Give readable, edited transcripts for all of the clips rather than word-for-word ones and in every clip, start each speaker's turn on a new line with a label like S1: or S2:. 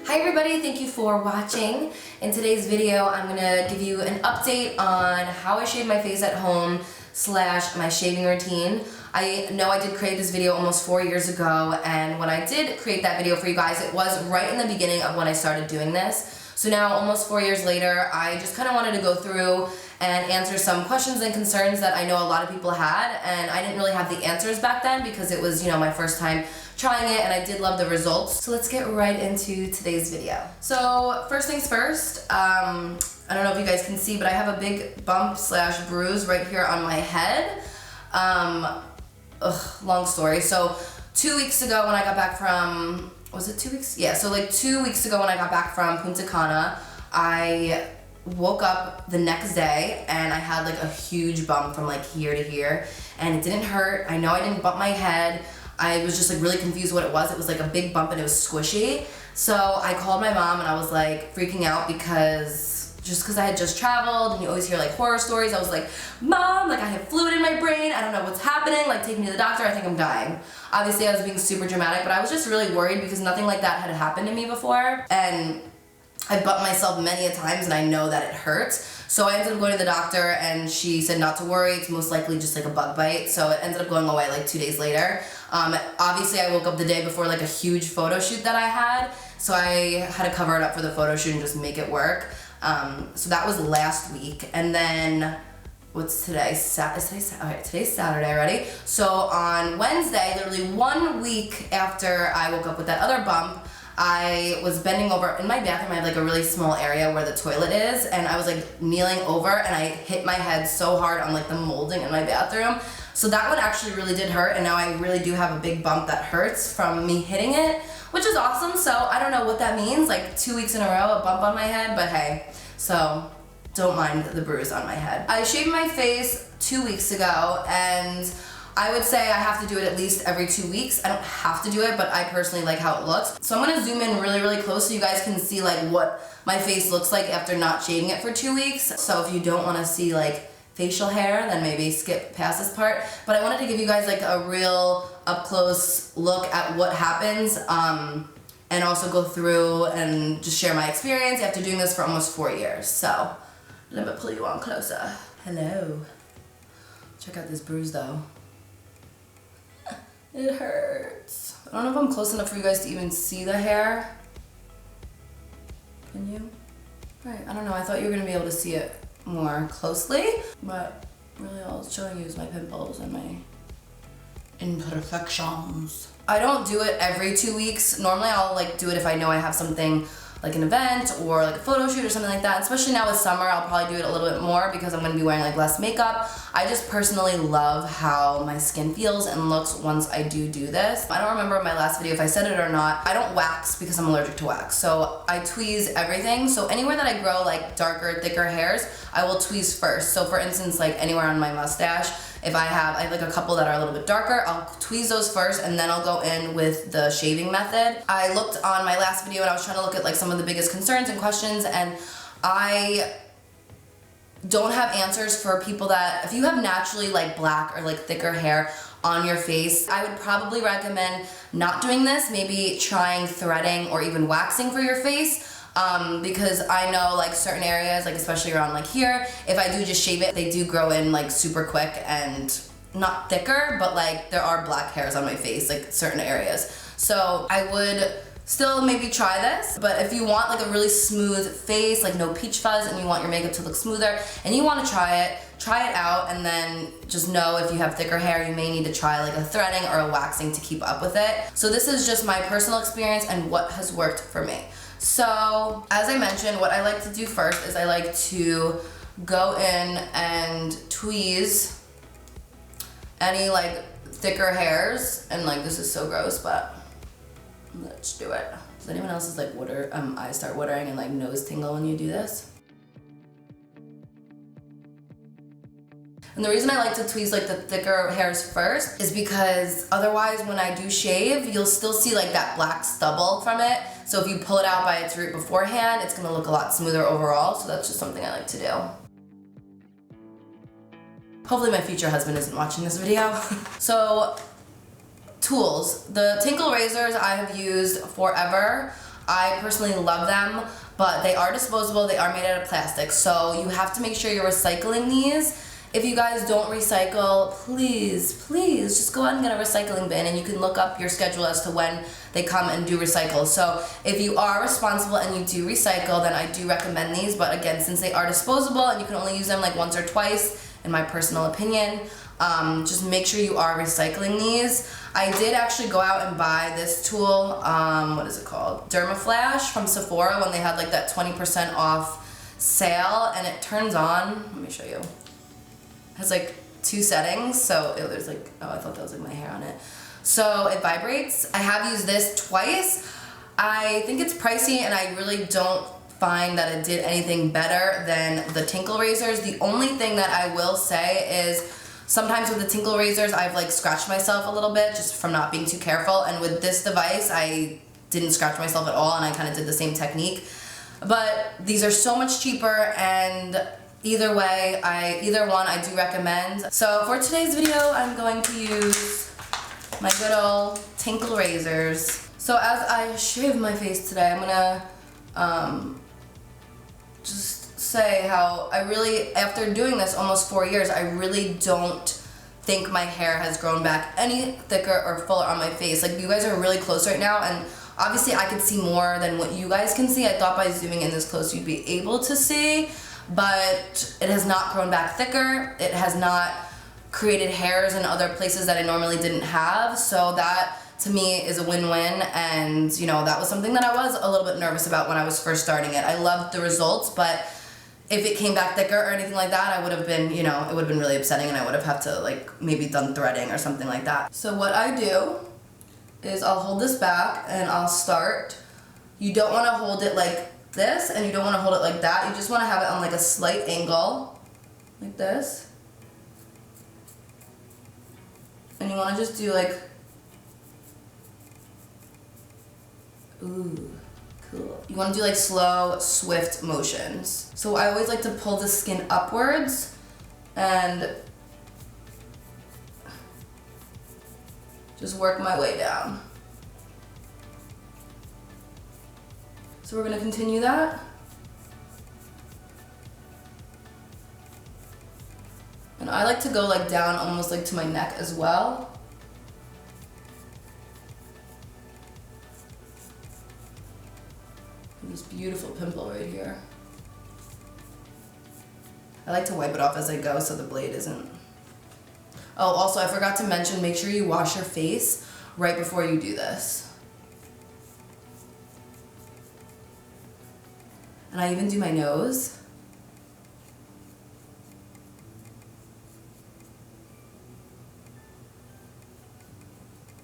S1: Hi everybody, thank you for watching. In today's video, I'm gonna give you an update on how I shave my face at home / my shaving routine. I know I did create this video almost 4 years ago, and when I did create that video for you guys, it was right in the beginning of when I started doing this. So now, almost 4 years later, I just kind of wanted to go through and answer some questions and concerns that I know a lot of people had, and I didn't really have the answers back then because it was, my first time trying it, and I did love the results. So let's get right into today's video. So first things first, I don't know if you guys can see, but I have a big bump / bruise right here on my head. Long story. So 2 weeks ago when I got back from, was it 2 weeks? Yeah, so like 2 weeks ago when I got back from Punta Cana, I woke up the next day and I had like a huge bump from like here to here, and it didn't hurt. I know I didn't bump my head. I was just like really confused what it was. It was like a big bump and it was squishy. So I called my mom and I was like freaking out because I had just traveled and you always hear like horror stories. I was like, Mom, like I have fluid in my brain. I don't know what's happening. Like take me to the doctor. I think I'm dying. Obviously I was being super dramatic, but I was just really worried because nothing like that had happened to me before. And I bumped myself many a times and I know that it hurts. So I ended up going to the doctor and she said not to worry, it's most likely just like a bug bite. So it ended up going away like 2 days later. Obviously I woke up the day before like a huge photo shoot that I had. So I had to cover it up for the photo shoot and just make it work. So that was last week. And then, what's today? Okay, today's Saturday already. So on Wednesday, literally 1 week after I woke up with that other bump, I was bending over in my bathroom. I have like a really small area where the toilet is, and I was like kneeling over and I hit my head so hard on like the molding in my bathroom. So that one actually really did hurt, and now I really do have a big bump that hurts from me hitting it, which is awesome. So I don't know what that means, like 2 weeks in a row, a bump on my head, but hey, so don't mind the bruise on my head. I shaved my face 2 weeks ago, and I would say I have to do it at least every 2 weeks. I don't have to do it, but I personally like how it looks. So I'm gonna zoom in really, really close so you guys can see like what my face looks like after not shaving it for 2 weeks. So if you don't wanna see like facial hair, then maybe skip past this part. But I wanted to give you guys like a real up close look at what happens, and also go through and just share my experience after doing this for almost 4 years. So let me pull you on closer. Hello. Check out this bruise though. It hurts. I don't know if I'm close enough for you guys to even see the hair. Can you? Right, I don't know. I thought you were gonna be able to see it more closely, but really all it's showing you is my pimples and my imperfections. I don't do it every 2 weeks. Normally I'll like do it if I know I have something like an event or like a photo shoot or something like that. Especially now with summer, I'll probably do it a little bit more because I'm gonna be wearing like less makeup. I just personally love how my skin feels and looks once I do this. I don't remember in my last video if I said it or not. I don't wax because I'm allergic to wax. So I tweeze everything. So anywhere that I grow like darker, thicker hairs, I will tweeze first. So for instance, like anywhere on my mustache, if I have like a couple that are a little bit darker, I'll tweeze those first and then I'll go in with the shaving method. I looked on my last video and I was trying to look at like some of the biggest concerns and questions, and I don't have answers for people that, if you have naturally like black or like thicker hair on your face, I would probably recommend not doing this, maybe trying threading or even waxing for your face. Because I know like certain areas, like especially around like here, if I do just shave it, they do grow in like super quick and not thicker, but like there are black hairs on my face, like certain areas. So I would still maybe try this, but if you want like a really smooth face, like no peach fuzz, and you want your makeup to look smoother and you want to try it out, and then just know if you have thicker hair, you may need to try like a threading or a waxing to keep up with it. So this is just my personal experience and what has worked for me. So, as I mentioned, what I like to do first is I like to go in and tweeze any like thicker hairs, and like this is so gross, but let's do it. Does anyone else's like eyes start watering and like nose tingle when you do this? And the reason I like to tweeze like the thicker hairs first is because otherwise when I do shave, you'll still see like that black stubble from it. So if you pull it out by its root beforehand, it's gonna look a lot smoother overall. So that's just something I like to do. Hopefully my future husband isn't watching this video. So tools. The Tinkle razors I have used forever. I personally love them, but they are disposable, they are made out of plastic, so you have to make sure you're recycling these. If you guys don't recycle, please just go out and get a recycling bin, and you can look up your schedule as to when they come and do recycle. So if you are responsible and you do recycle, then I do recommend these. But again, since they are disposable and you can only use them like once or twice, in my personal opinion, just make sure you are recycling these. I did actually go out and buy this tool, what is it called? Dermaflash from Sephora when they had like that 20% off sale, and it turns on, let me show you. It has like 2 settings, so there's like, oh, I thought that was like my hair on it. So it vibrates. I have used this twice. I think it's pricey, and I really don't find that it did anything better than the Tinkle razors. The only thing that I will say is sometimes with the Tinkle razors, I've like scratched myself a little bit just from not being too careful, and with this device, I didn't scratch myself at all, and I kind of did the same technique. But these are so much cheaper, and either way, either one I do recommend. So for today's video, I'm going to use my good old Tinkle razors. So as I shave my face today, I'm gonna just say how I really, after doing this almost 4 years, I really don't think my hair has grown back any thicker or fuller on my face. Like, you guys are really close right now, and obviously I could see more than what you guys can see. I thought by zooming in this close you'd be able to see, but it has not grown back thicker. It has not created hairs in other places that I normally didn't have. So that to me is a win-win, and you know, that was something that I was a little bit nervous about when I was first starting it. I loved the results, but if it came back thicker or anything like that, I would have been, you know, it would have been really upsetting, and I would have had to like maybe done threading or something like that. So what I do is I'll hold this back and I'll start. You don't want to hold it like this, and you don't want to hold it like that. You just want to have it on like a slight angle, like this. And you want to just do like, ooh, cool. You want to do like slow, swift motions. So I always like to pull the skin upwards and just work my way down. So we're going to continue that. And I like to go like down almost like to my neck as well. And this beautiful pimple right here. I like to wipe it off as I go so the blade isn't. Oh, also I forgot to mention, make sure you wash your face right before you do this. And I even do my nose.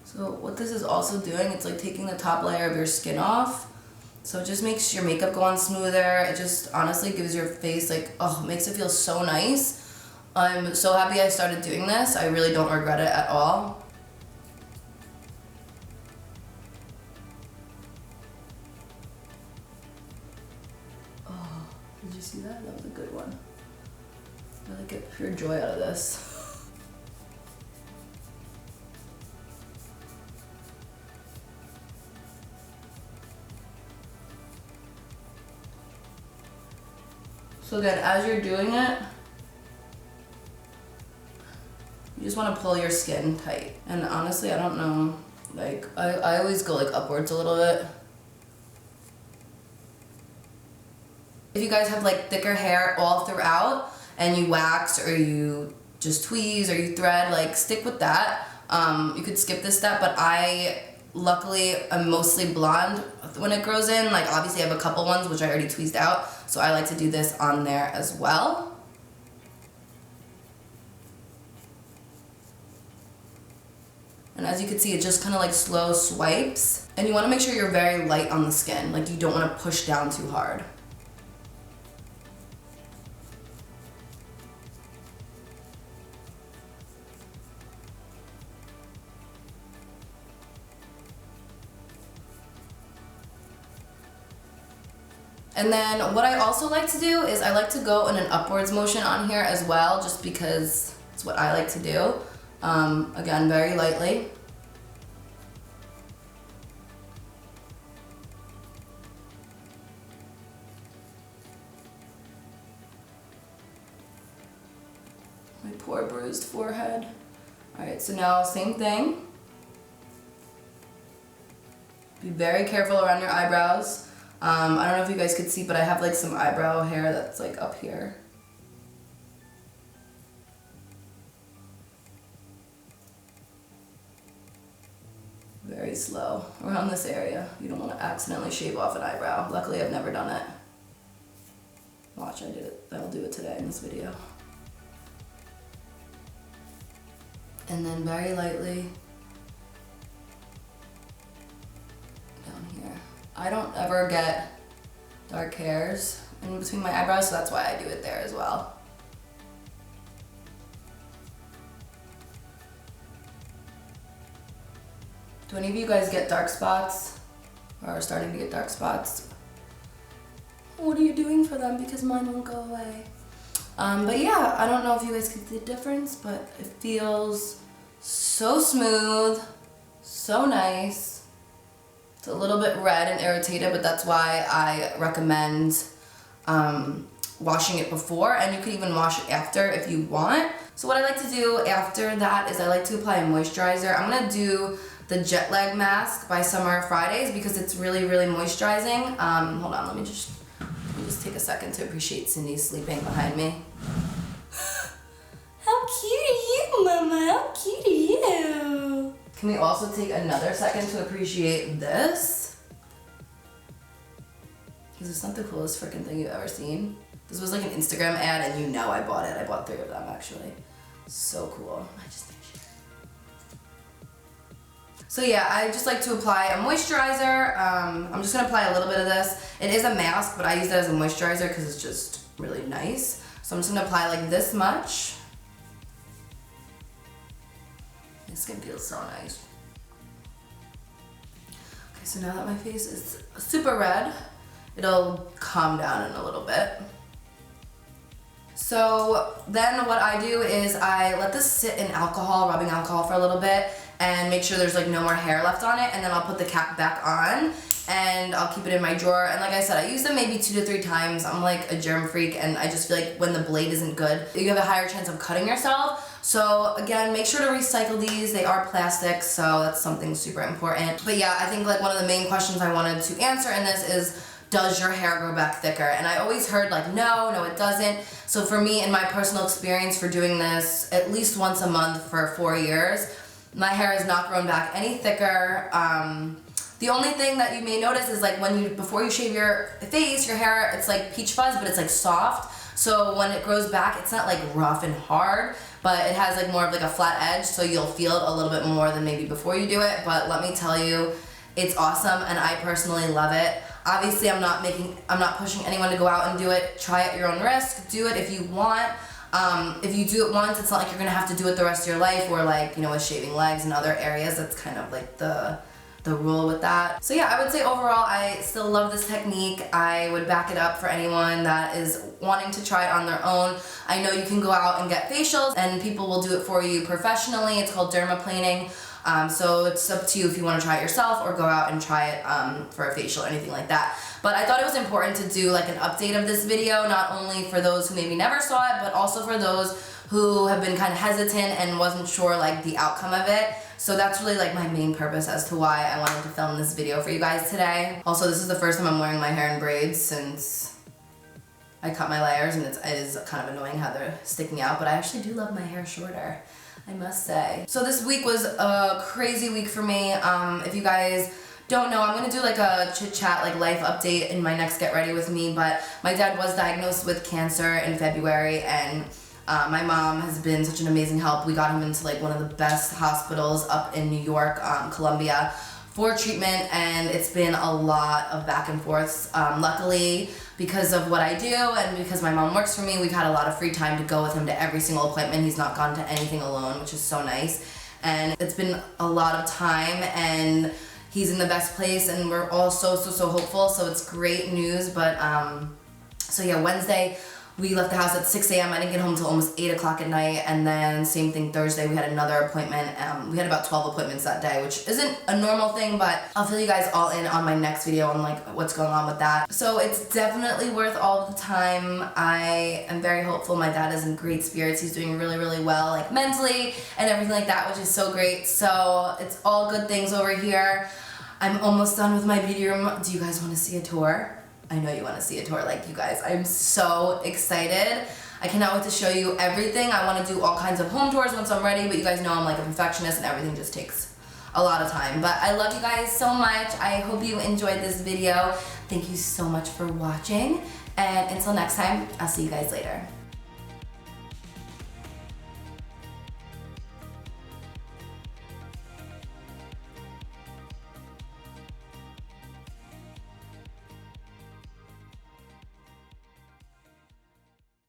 S1: So what this is also doing, it's like taking the top layer of your skin off. So it just makes your makeup go on smoother. It just honestly gives your face like, oh, it makes it feel so nice. I'm so happy I started doing this. I really don't regret it at all. Oh, did you see that? That was a good one. I really get pure joy out of this. So again, as you're doing it, you just want to pull your skin tight. And honestly, I don't know, like, I always go like upwards a little bit. If you guys have like thicker hair all throughout and you wax or you just tweeze or you thread, like stick with that. You could skip this step, but I luckily am mostly blonde when it grows in. Like obviously I have a couple ones which I already tweezed out, so I like to do this on there as well. And as you can see, it just kind of like slow swipes. And you want to make sure you're very light on the skin. Like you don't want to push down too hard. And then what I also like to do is I like to go in an upwards motion on here as well, just because it's what I like to do. Again, very lightly. bruised forehead. Alright, so now same thing. Be very careful around your eyebrows. I don't know if you guys could see, but I have like some eyebrow hair that's like up here. Very slow around this area. You don't want to accidentally shave off an eyebrow. Luckily, I've never done it. Watch, I did it. I'll do it today in this video. And then very lightly down here. I don't ever get dark hairs in between my eyebrows, so that's why I do it there as well. Do any of you guys get dark spots or are starting to get dark spots? What are you doing for them? Because mine won't go away. But yeah, I don't know if you guys can see the difference, but it feels so smooth, so nice. It's a little bit red and irritated, but that's why I recommend washing it before, and you can even wash it after if you want. So what I like to do after that is I like to apply a moisturizer. I'm gonna do the Jet Lag Mask by Summer Fridays because it's really, really moisturizing. Hold on, let me just take a second to appreciate Cindy sleeping behind me. How cute are you, Mama? How cute are you? Can we also take another second to appreciate this? Is this not the coolest freaking thing you've ever seen? This was like an Instagram ad and you know I bought it. I bought 3 of them actually. So cool. I just need to share. So yeah, I just like to apply a moisturizer. I'm just gonna apply a little bit of this. It is a mask, but I use it as a moisturizer because it's just really nice. So I'm just gonna apply like this much. My skin feels so nice. Okay, so now that my face is super red, it'll calm down in a little bit. So then what I do is I let this sit in alcohol, rubbing alcohol for a little bit, and make sure there's like no more hair left on it, and then I'll put the cap back on and I'll keep it in my drawer. And like I said, I use them maybe 2 to 3 times. I'm like a germ freak and I just feel like when the blade isn't good, you have a higher chance of cutting yourself. So again, make sure to recycle these. They are plastic, so that's something super important. But yeah, I think like one of the main questions I wanted to answer in this is, does your hair grow back thicker? And I always heard like, no, it doesn't. So for me, in my personal experience for doing this at least once a month for 4 years, my hair has not grown back any thicker. The only thing that you may notice is like before you shave your face, your hair, it's like peach fuzz, but it's like soft. So when it grows back, it's not like rough and hard, but it has like more of like a flat edge, so you'll feel it a little bit more than maybe before you do it. But let me tell you, it's awesome and I personally love it. Obviously, I'm not pushing anyone to go out and do it. Try it at your own risk. Do it if you want. If you do it once, it's not like you're gonna have to do it the rest of your life, or like, you know, with shaving legs and other areas, that's kind of like the rule with that. So yeah, I would say overall, I still love this technique. I would back it up for anyone that is wanting to try it on their own. I know you can go out and get facials and people will do it for you professionally. It's called dermaplaning. So it's up to you if you want to try it yourself or go out and try it for a facial or anything like that. But I thought it was important to do like an update of this video, not only for those who maybe never saw it, but also for those who have been kind of hesitant and wasn't sure like the outcome of it. So that's really like my main purpose as to why I wanted to film this video for you guys today. Also, this is the first time I'm wearing my hair in braids since I cut my layers, and it is kind of annoying how they're sticking out, but I actually do love my hair shorter, I must say. So this week was a crazy week for me. If you guys don't know, I'm gonna do like a chit chat, like life update in my next Get Ready With Me, but my dad was diagnosed with cancer in February, and my mom has been such an amazing help. We got him into like one of the best hospitals up in New York, Columbia, for treatment, and it's been a lot of back and forths. Luckily, because of what I do and because my mom works for me, we've had a lot of free time to go with him to every single appointment. He's not gone to anything alone, which is so nice. And it's been a lot of time, and he's in the best place, and we're all so hopeful, so it's great news. But so yeah, Wednesday We left the house at 6 a.m. I didn't get home until almost 8 o'clock at night. And then same thing Thursday, we had another appointment. We had about 12 appointments that day, which isn't a normal thing, but I'll fill you guys all in on my next video on like what's going on with that. So it's definitely worth all of the time. I am very hopeful. My dad is in great spirits. He's doing really, really well, like mentally and everything like that, which is so great. So it's all good things over here. I'm almost done with my beauty room. Do you guys want to see a tour? I know you want to see a tour, like you guys. I'm so excited. I cannot wait to show you everything. I want to do all kinds of home tours once I'm ready, but you guys know I'm like a perfectionist and everything just takes a lot of time. But I love you guys so much. I hope you enjoyed this video. Thank you so much for watching. And until next time, I'll see you guys later.